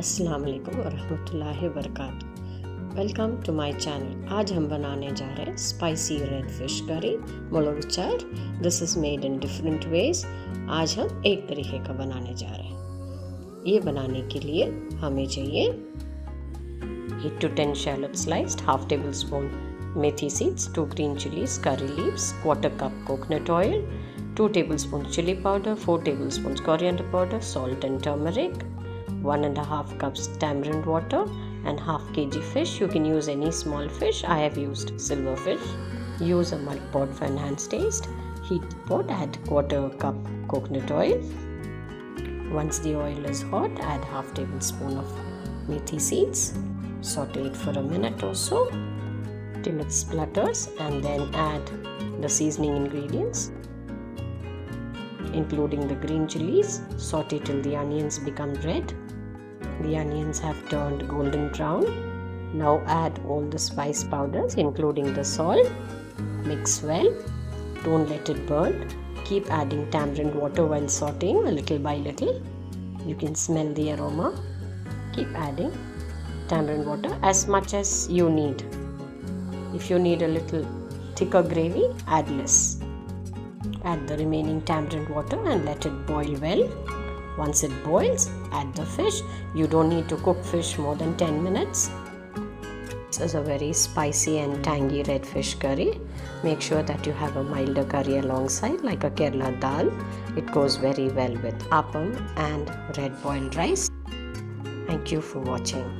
अस्सलाम वालेकुम वरहमतुल्लाहि वबरकातुहू। Welcome to my channel. आज हम बनाने जा रहे हैं spicy red fish curry molaguchar. This is made in different ways. आज हम एक तरीके का बनाने जा रहे हैं। ये बनाने के लिए हमें चाहिए 8 to 10 shallots sliced, half tablespoon methi seeds, 2 green chillies, curry leaves, quarter cup coconut oil, 2 tablespoons chilli powder, 4 tablespoons coriander powder, salt and turmeric, 1.5 cups tamarind water, and half kg fish. You can use any small fish. I have used silver fish. Use a mud pot for enhanced taste. Heat pot, add quarter cup coconut oil. Once the oil is hot, add half tablespoon of methi seeds. Saute it for a minute or so till it splutters, and then add the seasoning ingredients, including the green chillies. Saute till the onions become red. The onions have turned golden brown. Now add all the spice powders, including the salt. Mix well. Don't let it burn. Keep adding tamarind water while sauteing, little by little. You can smell the aroma. Keep adding tamarind water as much as you need. If you need a little thicker gravy, add less. Add the remaining tamarind water and let it boil well. Once it boils, add the fish. You don't need to cook fish more than 10 minutes. This is a very spicy and tangy red fish curry. Make sure that you have a milder curry alongside, like a Kerala dal. It goes very well with appam and red boiled rice. Thank you for watching.